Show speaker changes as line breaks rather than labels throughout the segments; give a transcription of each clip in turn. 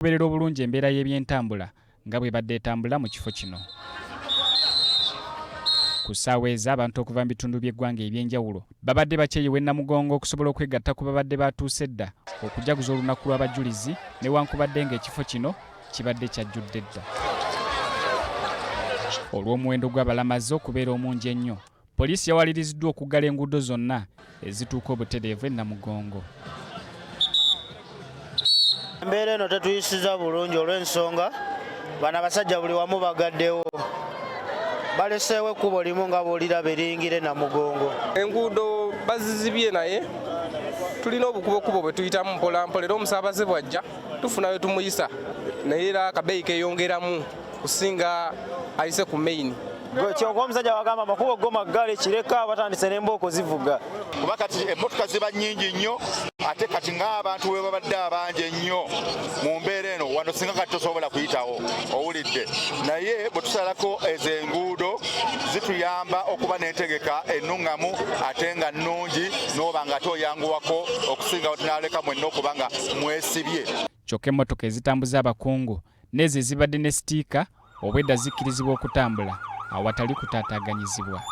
Kuberera obulungi embeera y'ebyentambula nga bwe badde etambula mu kifo kino. Ku ssaawa ezo abantu okuva mu bitundu by'eggwanga ebyenjawulo babadde bakyeyiwa Namugongo okusobola okwegatta ku babadde batuuse dda okujaguza olunaku lw'abajulizi newankubadde ng'ekifo kino kibadde kyajjudde dda. Olw'omuwendo gw'abalamazi okubeera omungi ennyo, poliisi yawaliriziddwa okuggala enguudo zonna ezituuka obutereevu e Namugongo.
Embeera eno tetuyisiza bulungi olw'ensonga bano abasajja buli wamu bagaddewo. Baleseewo ekkubo limu nga bw'oliraba eringira e Namugongo.
Enguudo bazizibye naye tulina obukubokubo bwe tuyitamu mpolampola era omusaabaze bw'ajja tufunayo tumuyisa naye era akabeeyi keeyongeramu kusinga ayise ku main.
Kyokka omusajja wagamba amakubo go maggale kireka batandise n'embooko zivuga.
Kuba kati emmotoka ziba nnyingi nnyo ate kati ng'abantu we babadde abangi ennyo mu mbeera eno wano singa kati tosobola kuyitawo owulidde. Naye bwe tusalako ezo enguudo zituyamba okuba n'entegeka ennuŋŋamu ate nga nnungi n'oba nga toyanguwako okusinga tunaleka mwenna okuba nga mwesibye.
Kyokka emmotoka ezitambuza abakungu n'ezo ezibadde ne sitiika obwedda zikkirizibwa okutambula awatali kutaataaganyizibwa.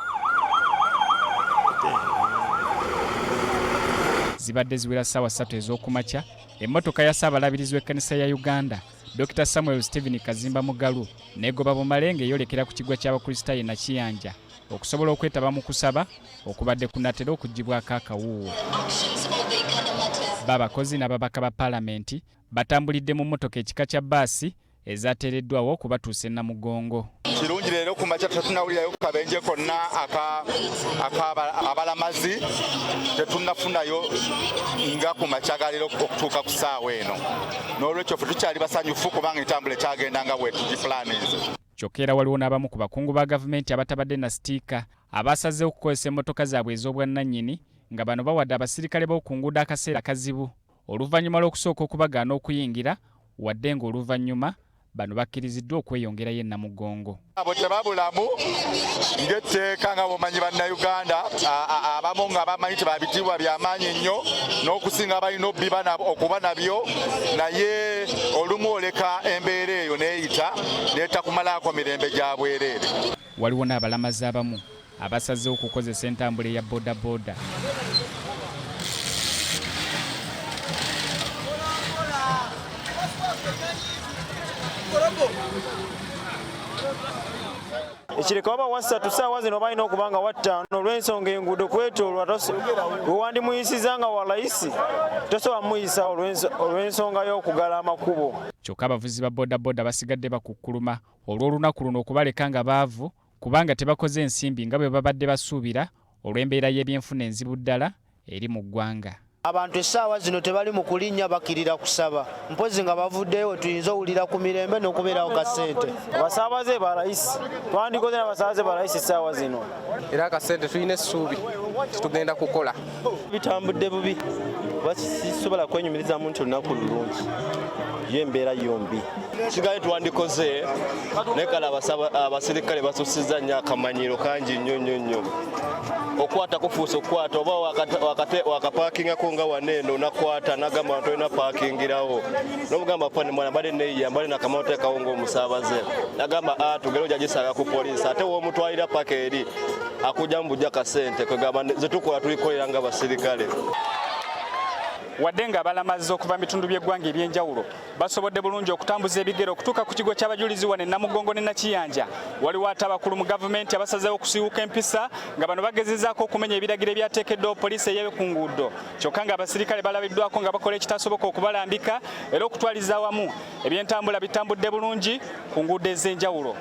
Zibadde ziwera ssaawa 3 ez'okumakya, emmotoka ya Ssaabalabirizi w'ekkanisa ya Uganda, Dr. Samuel Stephen Kazimba Mugalu, n'egoba Bumalenge eyolekera ku kiggwa ky'Abakristaayo Nakiyanja okusobola okwetaba mu kusaba okubadde kunatera okuggibwako akawuuwo. B'abakozi n'ababaka ba Paalamenti batambulidde mu mmotoka ekika kya bbaasi ezaateereddwawo okubatuusa e Namugongo.
Kirungi leero ku makya tetunnawulirayo kabenje konna abalamazi tetunnafunayo nga ku makya ga leero okutuuka ku ssaawa eno. N'olwekyo ffe tukyali basanyufu kubanga entambula ekyagenda nga bwe tugipulaninze.
Kyokka era waliwo n'abamu ku bakungu ba gavumenti abatabadde na sitiika abasazeewo okukozesa emmotoka zaabwe ez'obwannannyini nga bano bawadde abasirikale b'okunguudo akaseera kazibu oluvannyuma lw'okusooka okubagaana okuyingira wadde ng'oluvannyuma bano bakkiriziddwa okweyongerayo e Namugongo.
Abo tebabulamu ng'etteeka nga bw'omanyi bannayuganda abamu nga bamanyi tebabitiibwa by'amaanyi nnyo n'okusinga balina okuba nabyo naye olumu oleka embeera eyo neeyita n'etakumalaako mirembe gya bwereere.
Waliwo n'abalamazi abamu abasazeewo okukozesa entambula eya boodabooda.
Ekireka waba wasatu ssaawa zino balina okuba nga wattaano olw'ensonga enguudo kwetoolwa wewandimuyisiza nga walayisi tosobola muyisa olw'ensonga y'okugala amakubo.
Kyokka abavuzi ba boodabooda basigadde bakukkuluma olw'olunaku luno okubaleka nga baavu kubanga tebakoze ensimbi nga bwe babadde basuubira olw'embeera y'ebyenfuna enzibu ddala eri mu ggwanga.
Abantu essaawa zino tebali mu kulinnya bakirira kusaba mpozi nga bavuddeyo tuyinza owulira ku mirembe n'okubeerawo ka ssente. Abasaabaze balayisi twandikoze n'abasaabaze balayisi essaawa zino
Era akasente tulina essuubi tetugenda kukola.
Bitambudde bubi kuba sisobola kwenyumirizamu nti olunaku lulungi y'embeera yombi. Kigaye twandikoze naye kale abasirikale basusizza nnyo akamanyiro kangi nnyo okwata kufuusa okukwata oba wakapakingako nga waneeno nakwata nagamba abantu olina pakingirawo n'omugamba fane mwana mbadde neeyiya mbadde nakamotekawo ng'omusaabaze nagamba tugere ojagisanga ku poliisi ate woomutwalira paka eri akujja mu bujja kasente kwegamba zetukola tulikolera nga basirikale.
Wadde nga abalamazi okuva mu bitundu by'eggwanga ebyenjawulo basobodde bulungi okutambuza ebigere okutuuka ku kigo ky'abajulizi wano e Namugongo ne Nakiyanja, waliwo ate abakulu mu gavumenti abasazeewo okusiiwuka empisa nga bano bagezezaako okumenya ebiragiro ebyateekeddwaho poliisi eyabe ku nguudo. Kyokka nga abasirikale balabiddwako nga bakola ekitasoboka okubalambika era okutwaliza awamu ebyentambula bitambudde bulungi ku nguudo ez'enjawulo.